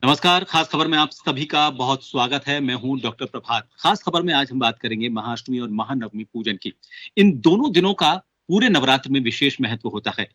नमस्कार। खास खबर में आप सभी का बहुत स्वागत है। मैं हूं डॉक्टर प्रभात। खास खबर में आज हम बात करेंगे महाअष्टमी और महानवमी पूजन की। इन दोनों दिनों का पूरे नवरात्र में विशेष महत्व होता है।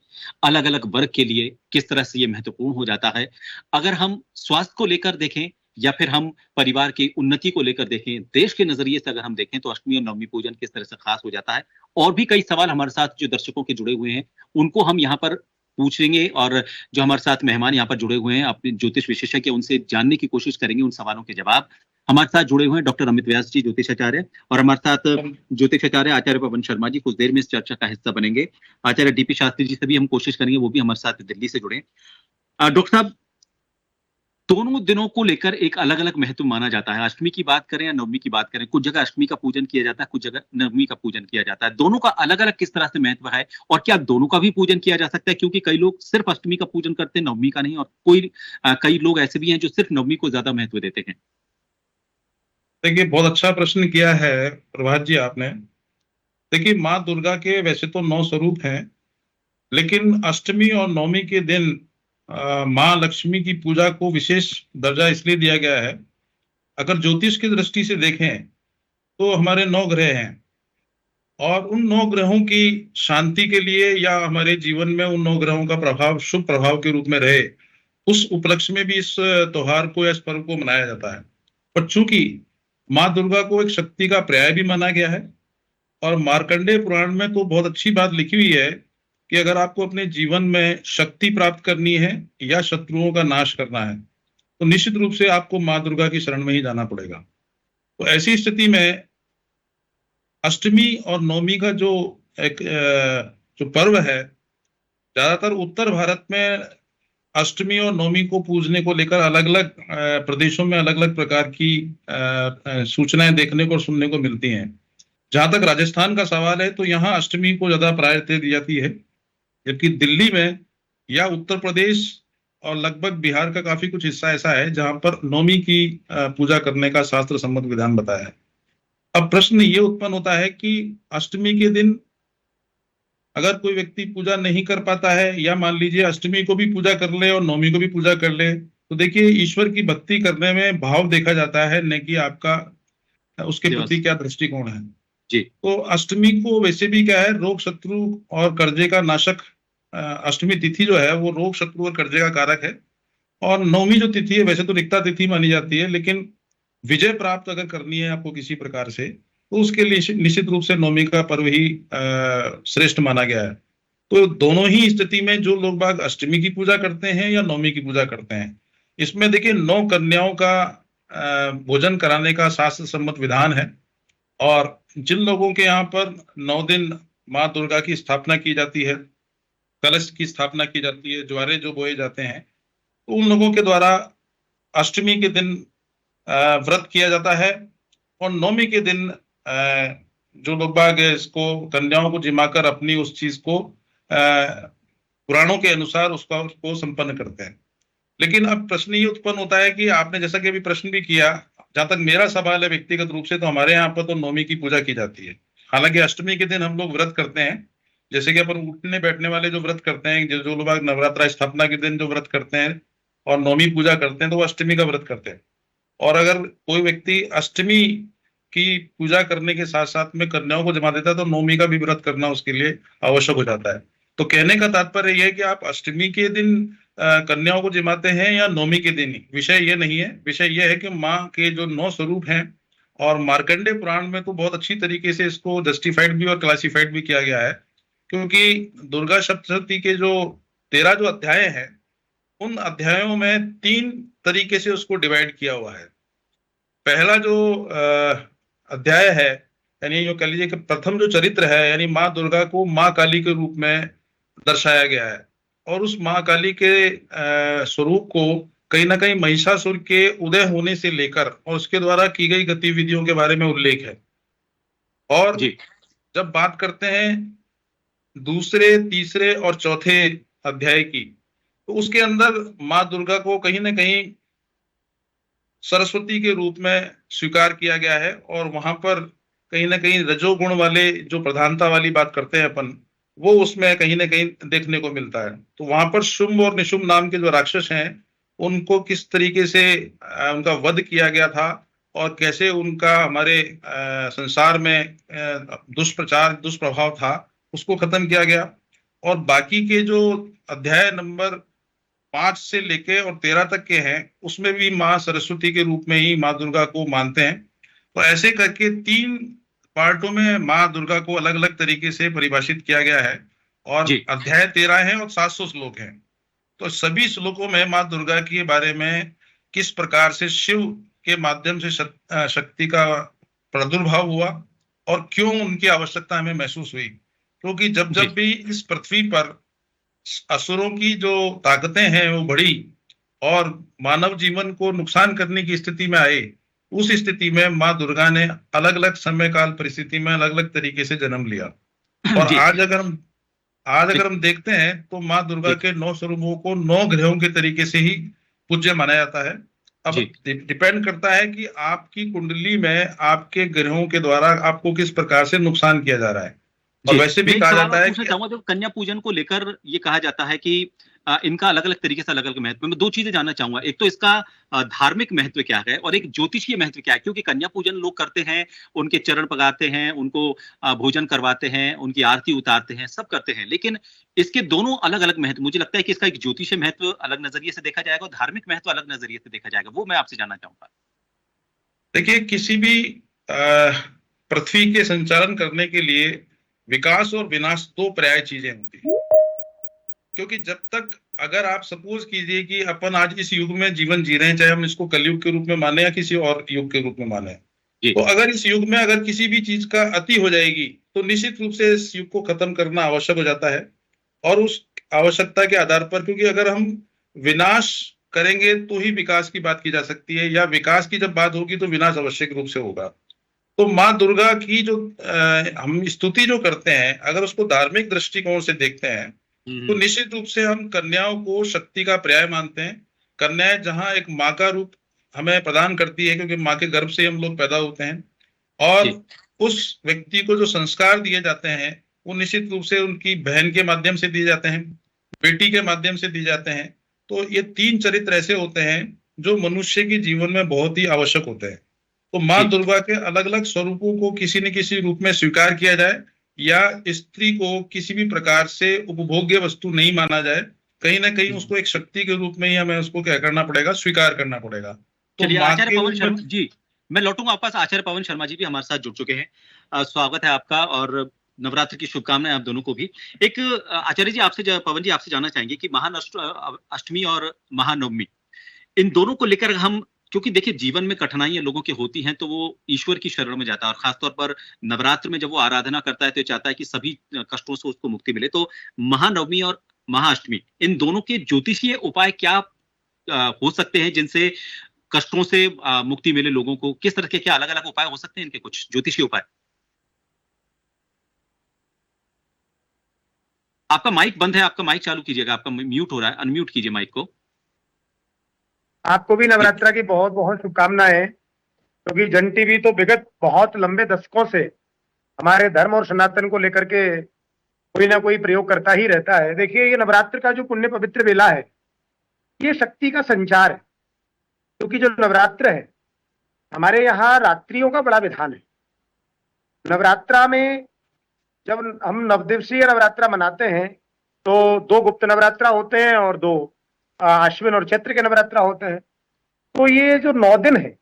अलग-अलग वर्ग के लिए किस तरह से ये महत्वपूर्ण हो जाता है। अगर हम स्वास्थ्य को लेकर देखें या फिर हम परिवार की उन्नति को लेकर देखें, देश के नज़रिए से अगर हम देखें तो अष्टमी और नवमी पूजन किस तरह से खास हो जाता है। और भी कई सवाल हमारे साथ जो दर्शकों के जुड़े हुए हैं, उनको हम यहाँ पर पूछेंगे और जो हमारे साथ मेहमान यहाँ पर जुड़े हुए हैं, अपने ज्योतिष विशेषज्ञ, उनसे जानने की कोशिश करेंगे उन सवालों के जवाब। हमारे साथ जुड़े हुए हैं डॉक्टर अमित व्यास जी, ज्योतिषाचार्य, और हमारे साथ ज्योतिषाचार्य आचार्य पवन शर्मा जी कुछ देर में इस चर्चा का हिस्सा बनेंगे। आचार्य डीपी शास्त्री जी से भी हम कोशिश करेंगे, वो भी हमारे साथ दिल्ली से जुड़े। डॉक्टर साहब, दोनों दिनों को लेकर एक अलग-अलग महत्व माना जाता है। अष्टमी की बात करें या नवमी की बात करें, कुछ जगह अष्टमी का पूजन किया जाता है, कुछ जगह नवमी का पूजन किया जाता है। दोनों का अलग-अलग किस तरह से महत्व है और क्या दोनों का भी पूजन किया जा सकता है? क्योंकि कई लोग सिर्फ अष्टमी का पूजन करते हैं, नवमी का नहीं, और कई लोग ऐसे भी हैं जो सिर्फ नवमी को ज़्यादा महत्व देते हैं। देखिए, बहुत अच्छा प्रश्न किया है प्रभात जी आपने। देखिए, माँ दुर्गा के वैसे तो 9 स्वरूप हैं, लेकिन अष्टमी और नवमी के दिन माँ लक्ष्मी की पूजा को विशेष दर्जा इसलिए दिया गया है। अगर ज्योतिष की दृष्टि से देखें तो हमारे 9 ग्रह हैं और उन 9 ग्रहों की शांति के लिए या हमारे जीवन में उन 9 ग्रहों का प्रभाव शुभ प्रभाव के रूप में रहे, उस उपलक्ष्य में भी इस त्योहार को या इस पर्व को मनाया जाता है। पर चूंकि माँ दुर्गा को एक शक्ति का पर्याय भी माना गया है और मार्कंडेय पुराण में तो बहुत अच्छी बात लिखी हुई है कि अगर आपको अपने जीवन में शक्ति प्राप्त करनी है या शत्रुओं का नाश करना है तो निश्चित रूप से आपको माँ दुर्गा की शरण में ही जाना पड़ेगा। तो ऐसी स्थिति में अष्टमी और नवमी का जो पर्व है, ज्यादातर उत्तर भारत में अष्टमी और नवमी को पूजने को लेकर अलग अलग प्रदेशों में अलग अलग प्रकार की सूचनाएं देखने को और सुनने को मिलती हैं। जहां तक राजस्थान का सवाल है तो यहाँ अष्टमी को ज्यादा प्रायोरिटी दी जाती है, जबकि दिल्ली में या उत्तर प्रदेश और लगभग बिहार का काफी कुछ हिस्सा ऐसा है जहां पर नवमी की पूजा करने का शास्त्र सम्मत विधान बताया है। अब प्रश्न ये उत्पन्न होता है कि अष्टमी के दिन अगर कोई व्यक्ति पूजा नहीं कर पाता है या मान लीजिए अष्टमी को भी पूजा कर ले और नवमी को भी पूजा कर ले, तो देखिए ईश्वर की भक्ति करने में भाव देखा जाता है, न कि आपका उसके प्रति क्या दृष्टिकोण है। जी। तो अष्टमी को वैसे भी क्या है, रोग शत्रु और कर्जे का नाशक। अष्टमी तिथि जो है वो रोग शत्रु और कर्जे का कारक है। और नवमी जो तिथि है वैसे तो रिक्ता तिथि मानी जाती है, लेकिन विजय प्राप्त अगर करनी है आपको किसी प्रकार से तो उसके लिए निश्चित रूप से नवमी का पर्व ही श्रेष्ठ माना गया है। तो दोनों ही स्थिति में जो लोग बाग अष्टमी की पूजा करते हैं या नवमी की पूजा करते हैं, इसमें देखिए 9 कन्याओं का भोजन कराने का शास्त्र सम्मत विधान है। और जिन लोगों के यहाँ पर 9 दिन माँ दुर्गा की स्थापना की जाती है, कलश की स्थापना की जाती है, ज्वारे जो बोए जाते हैं, तो उन लोगों के द्वारा अष्टमी के दिन व्रत किया जाता है और नवमी के दिन जो लोग बाग इसको कन्याओं को जिमाकर अपनी उस चीज को पुराणों के अनुसार उसको संपन्न करते हैं। लेकिन अब प्रश्न ये उत्पन्न होता है कि आपने जैसा कि अभी प्रश्न भी किया, जहां तक मेरा सवाल है व्यक्तिगत रूप से, तो हमारे यहाँ पर तो नवमी की पूजा की जाती है। हालांकि अष्टमी के दिन हम लोग व्रत करते हैं, जैसे कि अपन उठने बैठने वाले जो व्रत करते हैं, जो लोग नवरात्रा स्थापना के दिन जो व्रत करते हैं और नवमी पूजा करते हैं तो वो अष्टमी का व्रत करते हैं। और अगर कोई व्यक्ति अष्टमी की पूजा करने के साथ साथ में कन्याओं को जमा देता है तो नवमी का भी व्रत करना उसके लिए आवश्यक हो जाता है। तो कहने का तात्पर्य यह है कि आप अष्टमी के दिन कन्याओं को जिमाते हैं या नवमी के दिन ही, विषय ये नहीं है। विषय यह है कि माँ के जो 9 स्वरूप हैं, और मार्कंडेय पुराण में तो बहुत अच्छी तरीके से इसको जस्टिफाइड भी और क्लासिफाइड भी किया गया है, क्योंकि दुर्गा सप्तशती के जो 13 जो अध्याय हैं, उन अध्यायों में 3 तरीके से उसको डिवाइड किया हुआ है। पहला जो अध्याय है, यानी जो कह लीजिए कि प्रथम जो चरित्र है, यानी माँ दुर्गा को माँ काली के रूप में दर्शाया गया है और उस माँ काली के स्वरूप को कहीं ना कहीं महिषासुर के उदय होने से लेकर और उसके द्वारा की गई गतिविधियों के बारे में उल्लेख है। और जब बात करते हैं दूसरे, तीसरे और चौथे अध्याय की, तो उसके अंदर माँ दुर्गा को कहीं ना कहीं सरस्वती के रूप में स्वीकार किया गया है और वहां पर कहीं ना कहीं रजोगुण वाले जो प्रधानता वाली बात करते हैं अपन, वो उसमें कहीं ना कहीं देखने को मिलता है। तो वहां पर शुंभ और निशुंभ नाम के जो राक्षस हैं उनको किस तरीके से उनका वध किया गया था और कैसे उनका हमारे संसार में दुष्प्रचार दुष्प्रभाव था, उसको खत्म किया गया। और बाकी के जो अध्याय नंबर 5 से लेके और 13 तक के हैं, उसमें भी माँ सरस्वती के रूप में ही माँ दुर्गा को मानते हैं। तो ऐसे करके 3 पार्टों में माँ दुर्गा को अलग अलग तरीके से परिभाषित किया गया है। और जी अध्याय 13 है और 700 श्लोक हैं। तो सभी श्लोकों में माँ दुर्गा के बारे में किस प्रकार से शिव के माध्यम से शक्ति का प्रादुर्भाव हुआ और क्यों उनकी आवश्यकता हमें महसूस हुई। क्योंकि जब जी जब भी इस पृथ्वी पर असुरों की जो ताकतें हैं वो बढ़ी और मानव जीवन को नुकसान करने की स्थिति में आए, उस स्थिति में माँ दुर्गा ने अलग अलग समय काल परिस्थिति में अलग अलग तरीके से जन्म लिया। और जी आज जी अगर हम देखते हैं तो माँ दुर्गा जी के 9 स्वरूपों को 9 ग्रहों के तरीके से ही पूज्य माना जाता है। अब जी डिपेंड करता है कि आपकी कुंडली में आपके ग्रहों के द्वारा आपको किस प्रकार से नुकसान किया जा रहा है। और जी वैसे भी मैं एक कहा सवाल जाता और है पूछना कि चाहूंगा। जो कन्या पूजन को लेकर ये कहा जाता है कि इनका अलग अलग तरीके से अलग अलग महत्व है। मैं दो चीजें जानना चाहूंगा। एक तो इसका धार्मिक महत्व क्या है और एक ज्योतिषीय महत्व क्या है, क्योंकि कन्या पूजन लोग करते हैं, उनके चरण पगाते हैं, उनको भोजन करवाते हैं, उनकी आरती उतारते हैं, सब करते हैं, लेकिन इसके दोनों अलग अलग महत्व। मुझे लगता है कि इसका एक ज्योतिषीय महत्व अलग नजरिए से देखा जाएगा और धार्मिक महत्व अलग नजरिए से देखा जाएगा। वो मैं आपसे जानना चाहूंगा। देखिए, किसी भी पृथ्वी के संचालन करने के लिए विकास और विनाश 2 पर्याय चीजें होती हैं। क्योंकि जब तक अगर आप सपोज कीजिए कि अपन आज इस युग में जीवन जी रहे हैं, चाहे हम इसको कलयुग के रूप में माने या किसी और युग के रूप में माने, जी तो अगर इस युग में अगर किसी भी चीज का अति हो जाएगी तो निश्चित रूप से इस युग को खत्म करना आवश्यक हो जाता है। और उस आवश्यकता के आधार पर, क्योंकि अगर हम विनाश करेंगे तो ही विकास की बात की जा सकती है, या विकास की जब बात होगी तो विनाश आवश्यक रूप से होगा। तो माँ दुर्गा की जो हम स्तुति जो करते हैं, अगर उसको धार्मिक दृष्टिकोण से देखते हैं तो हम्म, निश्चित रूप से हम कन्याओं को शक्ति का पर्याय मानते हैं। कन्याएं जहां एक माँ का रूप हमें प्रदान करती है, क्योंकि माँ के गर्भ से हम लोग पैदा होते हैं। और जी उस व्यक्ति को जो संस्कार दिए जाते हैं वो निश्चित रूप से उनकी बहन के माध्यम से दिए जाते हैं, बेटी के माध्यम से दिए जाते हैं। तो ये 3 चरित्र ऐसे होते हैं जो मनुष्य के जीवन में बहुत ही आवश्यक होते हैं। तो माँ जी दुर्गा के अलग अलग स्वरूपों को किसी न किसी रूप में स्वीकार किया जाए, या स्त्री को किसी भी प्रकार से उपभोग्य वस्तु नहीं माना जाए। कहीं ना कहीं उसको एक शक्ति के रूप में ही हमें उसको क्या करना पड़ेगा, स्वीकार करना पड़ेगा। तो चलिए, माँ आचार्य के पवन रूप में शर्मा जी, मैं लौटूंगा आपके पास। आचार्य पवन शर्मा जी भी हमारे साथ जुड़ चुके हैं। स्वागत है आपका और नवरात्र की शुभकामनाएं आप दोनों को भी। एक आचार्य जी, पवन जी आपसे जानना चाहेंगे कि अष्टमी और महानवमी, इन दोनों को लेकर हम, क्योंकि देखिए जीवन में कठिनाइयां लोगों की होती हैं तो वो ईश्वर की शरण में जाता है, और खासतौर पर नवरात्र में जब वो आराधना करता है तो चाहता है कि सभी कष्टों से उसको मुक्ति मिले। तो महानवमी और महाअष्टमी, इन दोनों के ज्योतिषीय उपाय क्या हो सकते हैं जिनसे कष्टों से मुक्ति मिले लोगों को? किस तरह के क्या अलग अलग उपाय हो सकते हैं इनके, कुछ ज्योतिषीय उपाय? आपका माइक बंद है, आपका माइक चालू कीजिएगा, आपका म्यूट हो रहा है, अनम्यूट कीजिए माइक को। आपको भी जी नवरात्रा की बहुत बहुत शुभकामनाएं। क्योंकि जन टीवी तो विगत बहुत लंबे दशकों से हमारे धर्म और सनातन को लेकर के कोई ना कोई प्रयोग करता ही रहता है। देखिए, ये नवरात्र का जो पुण्य पवित्र बेला है, ये शक्ति का संचार है। क्योंकि जो नवरात्र है, हमारे यहाँ रात्रियों का बड़ा विधान है। नवरात्रा में जब हम नवदिवसीय नवरात्रा मनाते हैं तो 2 गुप्त नवरात्रा होते हैं और 2 अश्विन और चैत्र के नवरात्रा होते हैं। तो ये जो 9 दिन है,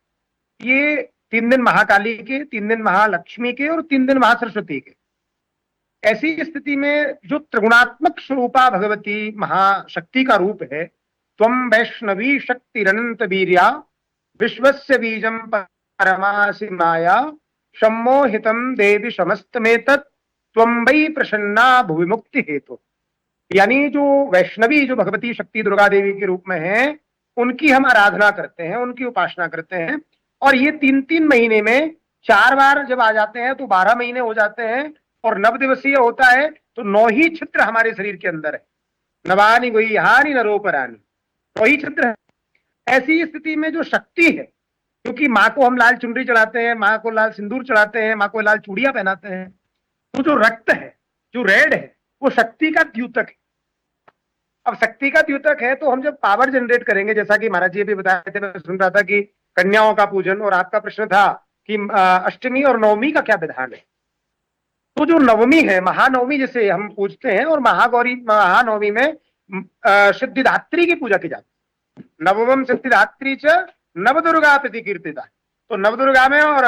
ये 3 दिन महाकाली के, 3 दिन महालक्ष्मी के और 3 दिन महासरस्वती के। ऐसी स्थिति में जो त्रिगुणात्मक स्वरूपा भगवती महाशक्ति का रूप है, त्वं वैष्णवी शक्तिरनंत वीर्या विश्वस्य बीजम परमासि माया सम्मोहितम देवी समस्तमेतत् त्वं वै प्रसन्ना भुवि मुक्ति हेतु। यानी जो वैष्णवी, जो भगवती शक्ति दुर्गा देवी के रूप में है, उनकी हम आराधना करते हैं, उनकी उपासना करते हैं। और ये 3-3 महीने में 4 बार जब आ जाते हैं तो 12 महीने हो जाते हैं। और 9 दिवसीय होता है तो 9 ही छिद्र हमारे शरीर के अंदर है। नवानि गुह्यानि नरोपरानि, 9 ही छिद्र है। ऐसी स्थिति में जो शक्ति है, क्योंकि माँ को हम लाल चुनरी चढ़ाते हैं, माँ को लाल सिंदूर चढ़ाते हैं, माँ को लाल चूड़ियां पहनाते हैं, तो जो रक्त है, जो रेड है, वो शक्ति का द्यूतक है। अब शक्ति का द्योतक है तो हम जब पावर जनरेट करेंगे, जैसा कि महाराज जी अभी बताए थे, मैं सुन रहा था कि कन्याओं का पूजन, और आपका प्रश्न था कि अष्टमी और नवमी का क्या विधान है। तो जो नवमी है, महानवमी जिसे हम पूजते हैं, और महागौरी महानवमी में सिद्धिदात्री की पूजा की जाती है। नवमम सिद्धिदात्री च नवदुर्गा प्रति कीर्तिता, तो नवदुर्गा में और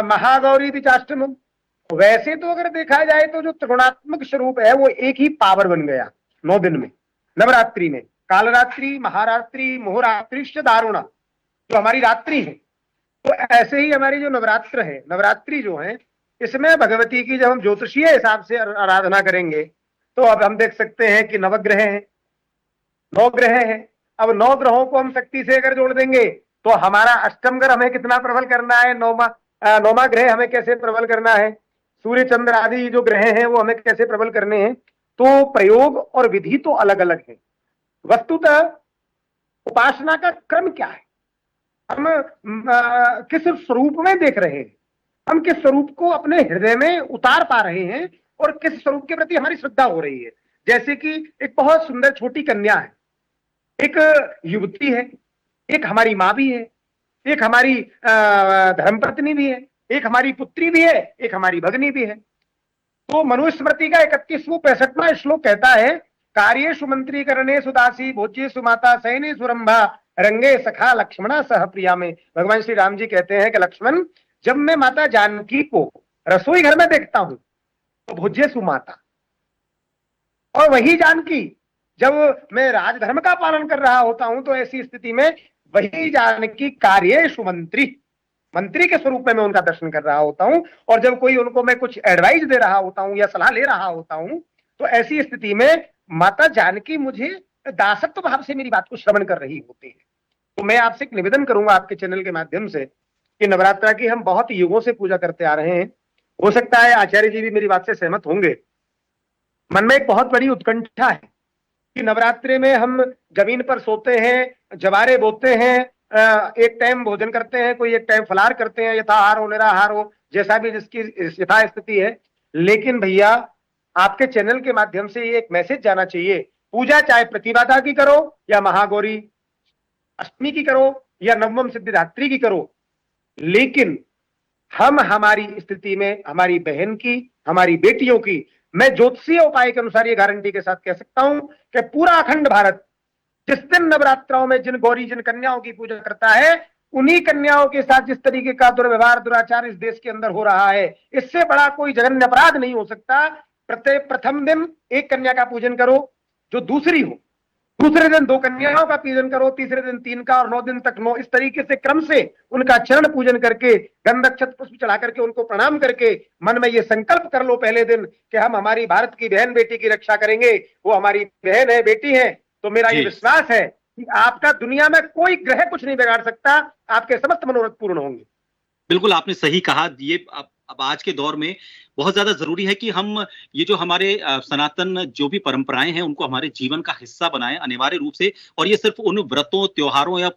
महागौरी थी चाष्टमम। वैसे तो अगर देखा जाए तो जो त्रिगुणात्मक स्वरूप है वो एक ही पावर बन गया 9 दिन में, नवरात्रि में। कालरात्रि, महारात्रि, मोहरात्रि, दारुणा जो हमारी रात्रि है, तो ऐसे ही हमारी जो नवरात्र है, नवरात्रि जो है, इसमें भगवती की जब हम ज्योतिषीय हिसाब से आराधना करेंगे तो अब हम देख सकते हैं कि नवग्रह हैं, 9 ग्रह हैं। अब 9 ग्रहों को हम शक्ति से अगर जोड़ देंगे तो हमारा अष्टम ग्रह हमें कितना प्रबल करना है, नौमा ग्रह हमें कैसे प्रबल करना है, सूर्य चंद्र आदि जो ग्रह हैं वो हमें कैसे प्रबल करने हैं। तो प्रयोग और विधि तो अलग अलग है, वस्तुतः उपासना का क्रम क्या है, हम किस स्वरूप में देख रहे हैं, हम किस स्वरूप को अपने हृदय में उतार पा रहे हैं और किस स्वरूप के प्रति हमारी श्रद्धा हो रही है। जैसे कि एक बहुत सुंदर छोटी कन्या है, एक युवती है, एक हमारी माँ भी है, एक हमारी धर्मपत्नी भी है, एक हमारी पुत्री भी है, एक हमारी भगनी भी है। तो मनुस्मृति का 31वां 65वां श्लोक कहता है, कार्येषु मंत्रीकरणेषु दासी भोज्येषु माता शयनेषु रंभा रंगे सखा लक्ष्मणा सह प्रिया में। भगवान श्री राम जी कहते हैं कि लक्ष्मण, जब मैं माता जानकी को रसोई घर में देखता हूं तो भोज्येषु माता, और वही जानकी जब मैं राजधर्म का पालन कर रहा होता हूं तो ऐसी स्थिति में वही जानकी कार्येषु मंत्री के स्वरूप में मैं उनका दर्शन कर रहा होता हूं। और जब कोई उनको मैं कुछ एडवाइस दे रहा होता हूं या सलाह ले रहा होता हूं तो ऐसी स्थिति में माता जानकी मुझे दासत्व भाव से मेरी बात को श्रवण कर रही होती है। तो मैं आपसे एक निवेदन करूंगा आपके चैनल के माध्यम से कि नवरात्रा की हम बहुत युगों से पूजा करते आ रहे हैं। हो सकता है आचार्य जी भी मेरी बात से सहमत होंगे। मन में एक बहुत बड़ी उत्कंठा है कि नवरात्रि में हम जमीन पर सोते हैं, जवारे बोते हैं, एक टाइम भोजन करते हैं, कोई एक टाइम फलाहार करते हैं, यथाहार हो निराहार हो, जैसा भी जिसकी यथा स्थिति है। लेकिन भैया आपके चैनल के माध्यम से ये एक मैसेज जाना चाहिए, पूजा चाहे प्रतिभादा की करो या महागौरी अष्टमी की करो या नवम सिद्धिदात्री की करो, लेकिन हम हमारी स्थिति में हमारी बहन की, हमारी बेटियों की, मैं ज्योतिषीय उपाय के अनुसार ये गारंटी के साथ कह सकता हूं कि पूरा अखंड भारत जिस दिन नवरात्रों में जिन गौरी जिन कन्याओं की पूजा करता है, उन्हीं कन्याओं के साथ जिस तरीके का दुर्व्यवहार दुराचार इस देश के अंदर हो रहा है, इससे बड़ा कोई जघन्य अपराध नहीं हो सकता। प्रथम दिन एक कन्या का पूजन करो जो दूसरी हो, दूसरे दिन 2 कन्याओं का पूजन करो, तीसरे दिन 3 का, और 9 दिन तक 9। इस तरीके से क्रम से उनका चरण पूजन करके, गंध अक्षत पुष्प चढ़ा करके, उनको प्रणाम करके मन में ये संकल्प कर लो पहले दिन कि हम हमारी भारत की बहन बेटी की रक्षा करेंगे, वो हमारी बहन है, बेटी है। तो मेरा ये विश्वास है कि आपका दुनिया में कोई ग्रह कुछ नहीं बिगाड़ सकता, आपके समस्त मनोरथ पूर्ण होंगे। बिल्कुल आपने सही कहा। ये अब आज के दौर में बहुत ज्यादा जरूरी है कि हम ये जो हमारे सनातन जो भी परंपराएं हैं उनको हमारे जीवन का हिस्सा बनाएं अनिवार्य रूप से। और ये सिर्फ उन व्रतों, त्योहारों या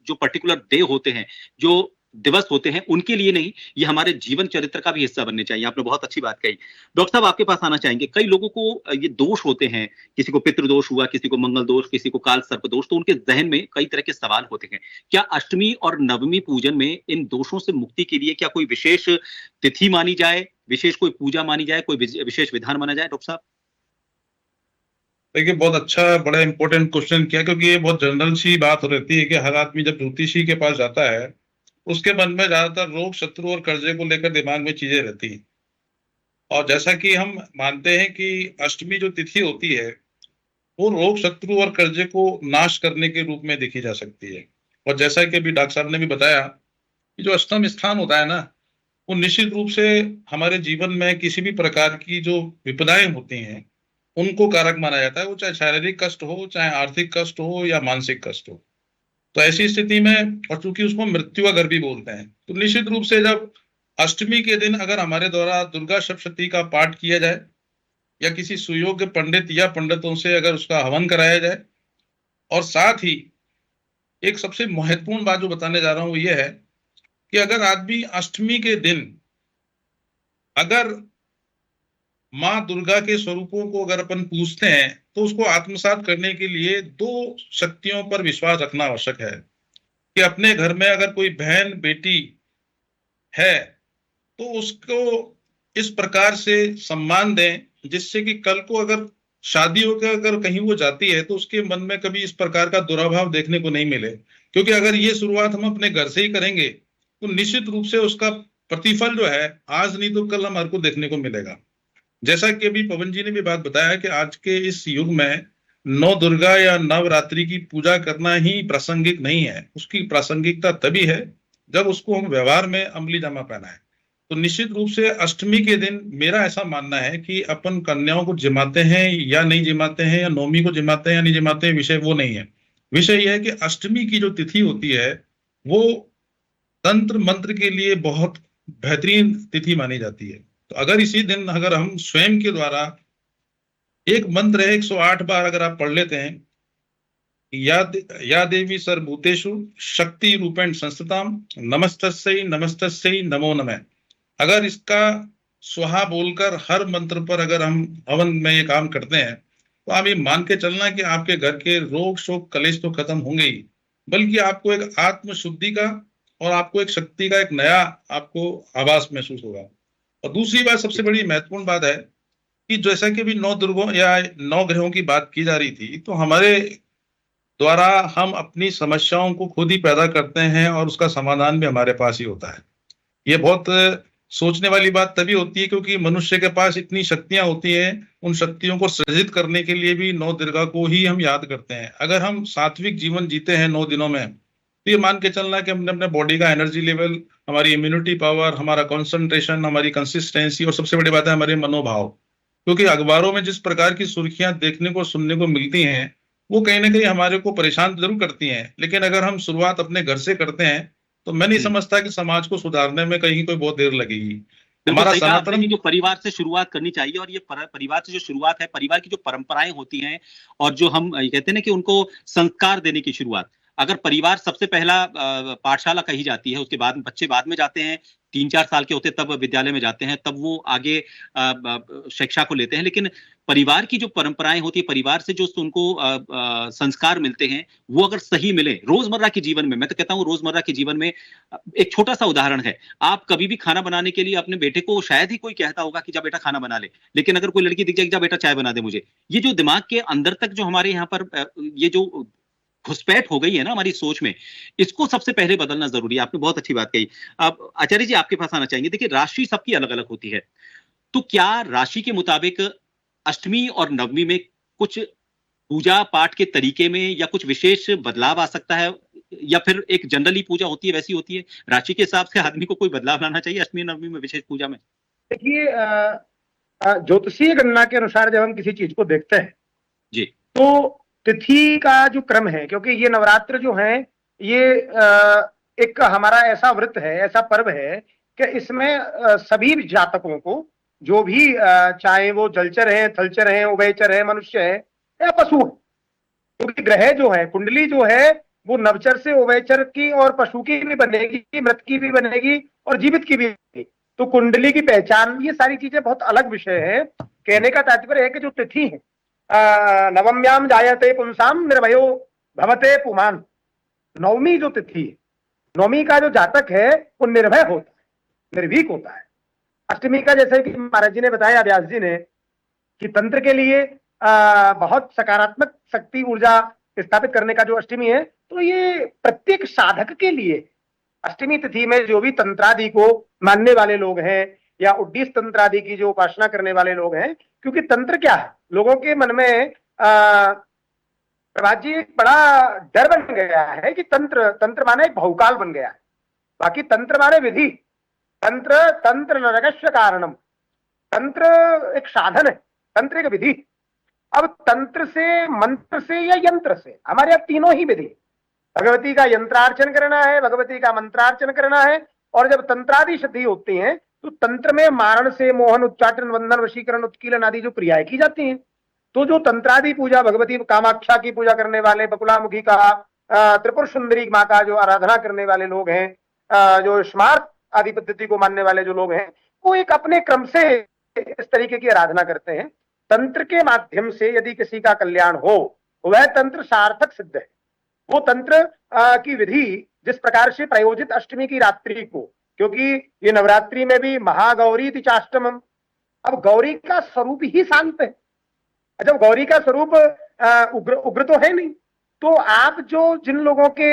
जो पर्टिकुलर डे होते हैं, जो दिवस होते हैं, उनके लिए नहीं, ये हमारे जीवन चरित्र का भी हिस्सा बनने चाहिए। आपने बहुत अच्छी बात कही। डॉक्टर साहब आपके पास आना चाहेंगे। कई लोगों को ये दोष होते हैं, किसी को पितृदोष हुआ, किसी को मंगल दोष, किसी को काल सर्प दोष, तो उनके जहन में कई तरह के सवाल होते हैं। क्या अष्टमी और नवमी पूजन में इन दोषों से मुक्ति के लिए क्या कोई विशेष तिथि मानी जाए, विशेष कोई पूजा मानी जाए, कोई विशेष विधान माना जाए? डॉक्टर साहब देखिए, बहुत अच्छा, बड़ा इंपॉर्टेंट क्वेश्चन किया, क्योंकि ये बहुत जनरल सी बात रहती है कि हर आदमी जब ज्योतिषी के पास जाता है उसके मन में ज्यादातर रोग, शत्रु और कर्जे को लेकर दिमाग में चीजें रहती हैं। और जैसा कि हम मानते हैं कि अष्टमी जो तिथि होती है वो रोग, शत्रु और कर्जे को नाश करने के रूप में देखी जा सकती है। और जैसा कि अभी डॉक्टर साहब ने भी बताया कि जो अष्टम स्थान होता है ना, वो निश्चित रूप से हमारे जीवन में किसी भी प्रकार की जो विपदाएं होती हैं उनको कारक माना जाता है। वो चाहे शारीरिक कष्ट हो, चाहे आर्थिक कष्ट हो या मानसिक कष्ट हो। तो ऐसी स्थिति में, और चूंकि उसको मृत्यु का घर भी बोलते हैं, तो निश्चित रूप से जब अष्टमी के दिन अगर हमारे द्वारा दुर्गा सप्तशती का पाठ किया जाए या किसी सुयोग्य पंडित या पंडितों से अगर उसका हवन कराया जाए, और साथ ही एक सबसे महत्वपूर्ण बात जो बताने जा रहा हूं वो ये है कि अगर आदमी अष्टमी के दिन अगर माँ दुर्गा के स्वरूपों को अगर अपन पूछते हैं तो उसको आत्मसात करने के लिए दो शक्तियों पर विश्वास रखना आवश्यक है कि अपने घर में अगर कोई बहन बेटी है तो उसको इस प्रकार से सम्मान दें जिससे कि कल को अगर शादी होकर अगर कहीं वो जाती है तो उसके मन में कभी इस प्रकार का दुराभाव देखने को नहीं मिले, क्योंकि अगर ये शुरुआत हम अपने घर से ही करेंगे तो निश्चित रूप से उसका प्रतिफल जो है आज नहीं तो कल हमारे को देखने को मिलेगा। जैसा कि अभी पवन जी ने भी बात बताया कि आज के इस युग में नौ दुर्गा या नवरात्रि की पूजा करना ही प्रासंगिक नहीं है, उसकी प्रासंगिकता तभी है जब उसको हम व्यवहार में अमली जामा पहनाएं। तो निश्चित रूप से अष्टमी के दिन मेरा ऐसा मानना है कि अपन कन्याओं को जिमाते हैं या नहीं जिमाते हैं, या नौमी को जिमाते हैं या नहीं जिमाते हैं, विषय वो नहीं है। विषय यह है कि अष्टमी की जो तिथि होती है वो तंत्र मंत्र के लिए बहुत बेहतरीन तिथि मानी जाती है। तो अगर इसी दिन अगर हम स्वयं के द्वारा एक मंत्र है 108 बार अगर आप पढ़ लेते हैं, या देवी सर्वभूतेषु शक्ति रूपेण संस्थिताम नमस्तस्यै नमस्तस्यै नमो नमः, अगर इसका स्वाहा बोलकर हर मंत्र पर अगर हम हवन में ये काम करते हैं तो आप ये मान के चलना कि आपके घर के रोग शोक कलेश तो खत्म होंगे ही, बल्कि आपको एक आत्म शुद्धि का और आपको एक शक्ति का एक नया आपको आभास महसूस होगा। और दूसरी बात, सबसे बड़ी महत्वपूर्ण बात है कि जैसा कि अभी नौ दुर्गों या नौ ग्रहों की बात की जा रही थी, तो हमारे द्वारा हम अपनी समस्याओं को खुद ही पैदा करते हैं और उसका समाधान भी हमारे पास ही होता है। ये बहुत सोचने वाली बात तभी होती है क्योंकि मनुष्य के पास इतनी शक्तियां होती हैं, उन शक्तियों को सृजित करने के लिए भी नौ दुर्गा को ही हम याद करते हैं। अगर हम सात्विक जीवन जीते हैं 9 दिनों में, तो ये मान के चलना कि हमने अपने बॉडी का एनर्जी लेवल, हमारी इम्यूनिटी पावर, हमारा कॉन्सेंट्रेशन, हमारी कंसिस्टेंसी और सबसे बड़ी बात है हमारे मनोभाव। क्योंकि अखबारों में जिस प्रकार की सुर्खियां देखने को सुनने को मिलती हैं वो कहीं ना कहीं हमारे को परेशान जरूर करती हैं, लेकिन अगर हम शुरुआत अपने घर से करते हैं तो मैं नहीं समझता कि समाज को सुधारने में कहीं कोई बहुत देर लगेगी। बिल्कुल हमारा सही कहा आपने सनातन कि जो परिवार से शुरुआत करनी चाहिए, और ये परिवार से जो शुरुआत है, परिवार की जो परंपराएं होती हैं और जो हम ये कहते हैं ना कि उनको संस्कार देने की शुरुआत, अगर परिवार सबसे पहला पाठशाला कही जाती है, उसके बाद बच्चे बाद में जाते हैं, 3-4 साल के होते तब विद्यालय में जाते हैं, तब वो आगे शिक्षा को लेते हैं। लेकिन परिवार की जो परंपराएं होती है, परिवार से जो उनको संस्कार मिलते हैं, वो अगर सही मिले रोजमर्रा के जीवन में, मैं तो कहता हूँ रोजमर्रा के जीवन में, एक छोटा सा उदाहरण है, आप कभी भी खाना बनाने के लिए अपने बेटे को शायद ही कोई कहता होगा कि जा बेटा खाना बना ले, लेकिन अगर कोई लड़की दिख जाएगी, जा बेटा चाय बना दे मुझे, ये जो दिमाग के अंदर तक जो हमारे यहाँ पर ये जो घुसपैठ हो गई है ना हमारी सोच में, इसको सबसे पहले बदलना जरूरी है। आपने बहुत अच्छी बात कही। अब आचार्य जी आपके पास आना चाहेंगे। देखिए, राशि सबकी अलग अलग होती है, तो क्या राशि के मुताबिक अष्टमी और नवमी में कुछ पूजा पाठ के तरीके में या कुछ विशेष बदलाव आ सकता है, या फिर एक जनरली पूजा होती है वैसी होती है? राशि के हिसाब से आदमी को कोई बदलाव लाना चाहिए अष्टमी नवमी में विशेष पूजा में? देखिए, ज्योतिषीय गणना के अनुसार जब हम किसी चीज को देखते हैं जी, तो तिथि का जो क्रम है, क्योंकि ये नवरात्र जो है ये एक हमारा ऐसा व्रत है, ऐसा पर्व है कि इसमें सभी जातकों को, जो भी चाहे वो जलचर है, थलचर है, उभयचर है, मनुष्य है या पशु है, क्योंकि ग्रह जो है, कुंडली जो है वो नवचर से उभयचर की और पशु की भी बनेगी, मृत की भी बनेगी और जीवित की भी बनेगी। तो कुंडली की पहचान, ये सारी चीजें बहुत अलग विषय है। कहने का तात्पर्य है कि जो तिथि है, नवम्याम जायते पुंसाम निर्भयो भवते पुमान, नवमी जो तिथि है, नवमी का जो जातक है वो निर्भय होता है, निर्भीक होता है। अष्टमी का, जैसे कि महाराज जी ने बताया, व्यास जी ने, कि तंत्र के लिए बहुत सकारात्मक शक्ति ऊर्जा स्थापित करने का जो अष्टमी है, तो ये प्रत्येक साधक के लिए अष्टमी तिथि में जो भी तंत्रादि को मानने वाले लोग हैं या उद्दीष्ट तंत्रादि की जो उपासना करने वाले लोग हैं, क्योंकि तंत्र क्या है, लोगों के मन में प्रभात जी एक बड़ा डर बन गया है कि तंत्र माने एक बहुकाल बन गया है। बाकी तंत्र माने विधि, तंत्र नरकस्य कारणम, तंत्र एक साधन है, तंत्र एक विधि। अब तंत्र से, मंत्र से या यंत्र से, हमारे यहाँ तीनों ही विधि, भगवती का यंत्रार्चन करना है, भगवती का मंत्रार्चन करना है, और जब तंत्रादि सिद्धि होती हैं तो तंत्र में मारण से मोहन, उच्चाटन, वंदन, वशीकरण, उत्कीलन आदि जो क्रियाएं की जाती हैं, तो जो तंत्रादि पूजा, भगवती कामाक्षा की पूजा करने वाले, बकुलामुखी का, त्रिपुर सुंदरी माँ का जो आराधना करने वाले लोग हैं, जो स्मार्त आदि पद्धति को मानने वाले जो लोग हैं, वो एक अपने क्रम से इस तरीके की आराधना करते हैं। तंत्र के माध्यम से यदि किसी का कल्याण हो, वह तंत्र सार्थक सिद्ध है। वो तंत्र की विधि जिस प्रकार से प्रयोजित अष्टमी की रात्रि को, क्योंकि ये नवरात्रि में भी महागौरी चाष्टमम, अब गौरी का स्वरूप ही शांत है। जब गौरी का स्वरूप उग्र उग्र तो है नहीं, तो आप जो जिन लोगों के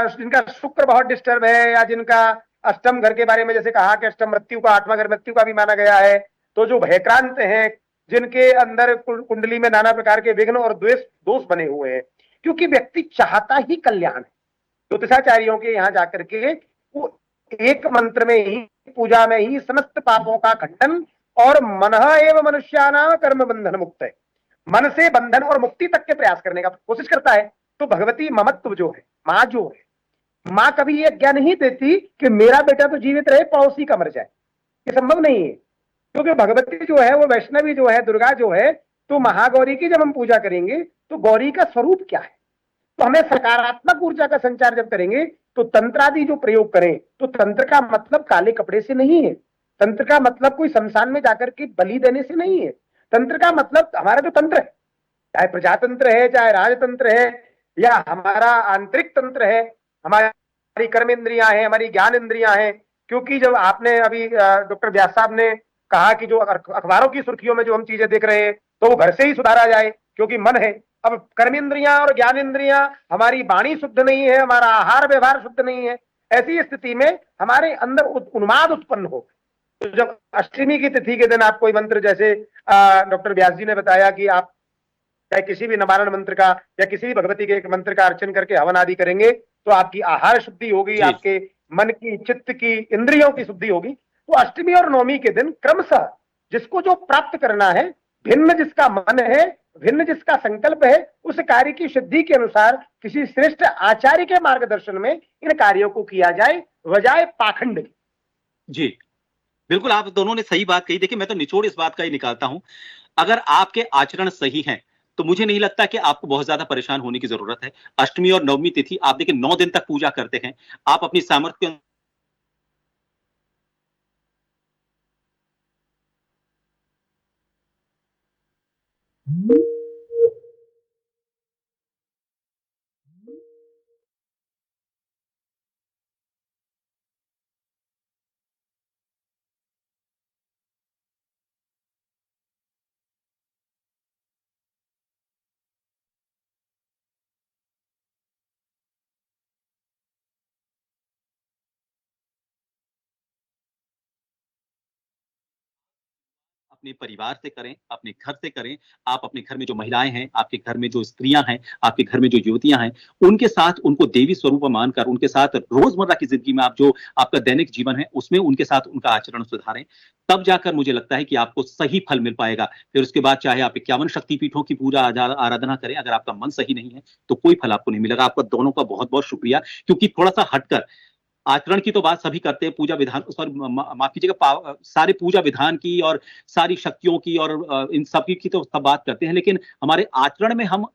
जिनका शुक्र बहुत डिस्टर्ब है, या जिनका अष्टम घर के बारे में जैसे कहा कि अष्टम मृत्यु का, आठवां घर मृत्यु का भी माना गया है, तो जो भयक्रांत हैं, जिनके अंदर कुंडली में नाना प्रकार के विघ्न और दोष बने हुए हैं, क्योंकि व्यक्ति चाहता ही कल्याण है। ज्योतिषाचार्यों के यहाँ जाकर के वो एक मंत्र में ही, पूजा में ही समस्त पापों का खंडन और मनः एव मनुष्यानां कर्म बंधन मुक्त है, मन से बंधन और मुक्ति तक के प्रयास करने का कोशिश करता है। तो भगवती ममत्व जो है, माँ जो है, माँ कभी ये ज्ञान नहीं देती कि मेरा बेटा तो जीवित रहे, पड़ोसी का मर जाए, ये संभव नहीं है। क्योंकि भगवती जो है, वो वैष्णवी जो है, दुर्गा जो है, तो महागौरी की जब हम पूजा करेंगे तो गौरी का स्वरूप क्या है, तो हमें सकारात्मक ऊर्जा का संचार जब करेंगे तो तंत्र आदि जो प्रयोग करें, तो तंत्र का मतलब काले कपड़े से नहीं है, तंत्र का मतलब कोई शमशान में जाकर के बलि देने से नहीं है। तंत्र का मतलब हमारा जो तंत्र है, चाहे प्रजातंत्र है, चाहे राजतंत्र है, या हमारा आंतरिक तंत्र है, हमारी कर्म इंद्रियां हैं, हमारी ज्ञान इंद्रियां हैं। क्योंकि जब आपने अभी डॉक्टर व्यास साहब ने कहा कि जो अखबारों की सुर्खियों में जो हम चीजें देख रहे हैं, तो वो घर से ही सुधारा जाए, क्योंकि मन है। अब कर्मेंद्रियां और ज्ञानेंद्रियां, हमारी वाणी शुद्ध नहीं है, हमारा आहार व्यवहार शुद्ध नहीं है, ऐसी स्थिति में हमारे अंदर उन्माद उत्पन्न हो। तो जब अष्टमी की तिथि के दिन आप कोई मंत्र, जैसे डॉक्टर व्यास जी ने बताया कि आप चाहे किसी भी निवारण मंत्र का या किसी भी भगवती के एक मंत्र का अर्चन करके हवन आदि करेंगे, तो आपकी आहार शुद्धि होगी, आपके मन की, चित्त की, इंद्रियों की शुद्धि होगी। तो अष्टमी और नवमी के दिन क्रमशः जिसको जो प्राप्त करना है, भिन्न जिसका मन है, भिन्न जिसका संकल्प है, उस कार्य की सिद्धि के अनुसार किसी श्रेष्ठ आचार्य के मार्गदर्शन में इन कार्यों को किया जाए, बजाय पाखंड की। जी बिल्कुल, आप दोनों ने सही बात कही। देखिए, मैं तो निचोड़ इस बात का ही निकालता हूं, अगर आपके आचरण सही हैं तो मुझे नहीं लगता कि आपको बहुत ज्यादा परेशान होने की जरूरत है। अष्टमी और नवमी तिथि आप देखिए 9 दिन तक पूजा करते हैं, आप अपनी सामर्थ्य अपने परिवार से करें, अपने घर से करें। आप अपने घर में जो महिलाएँ हैं, आपके घर में जो स्त्रियाँ हैं, आपके घर में जो युवतियाँ हैं, उनके साथ उनको देवी स्वरूप मानकर उनके साथ रोज़मर्रा की ज़िंदगी में आप जो आपका दैनिक जीवन है, उसमें उनके साथ उनका आचरण सुधारें। तब जाकर मुझे लगता है कि आपको सही फल मिल पाएगा। फिर उसके बाद चाहे आप 51 शक्तिपीठों की पूजा आराधना करें, अगर आपका मन सही नहीं है, तो कोई फल आपको नहीं मिलेगा। आपका दोनों का बहुत-बहुत शुक्रिया, क्योंकि थोड़ा-सा हटकर आचरण की तो बात सभी करते हैं, पूजा विधान, सॉरी माफ कीजिएगा, सारे पूजा विधान की और सारी शक्तियों की और इन सब की तो सब बात करते हैं, लेकिन हमारे आचरण में हम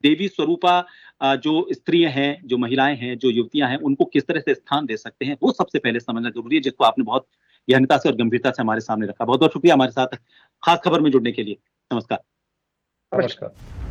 देवी स्वरूपा जो स्त्रियाँ हैं, जो महिलाएँ हैं, जो युवतियाँ हैं, उनको किस तरह से स्थान दे सकते हैं, वो सबसे पहले समझना ज़रूरी है, जिसको आपने बहुत गहनता से और गंभीरता से हमारे सामने रखा। बहुत-बहुत शुक्रिया हमारे साथ खास खबर में जुड़ने के लिए। नमस्कार। नमस्कार।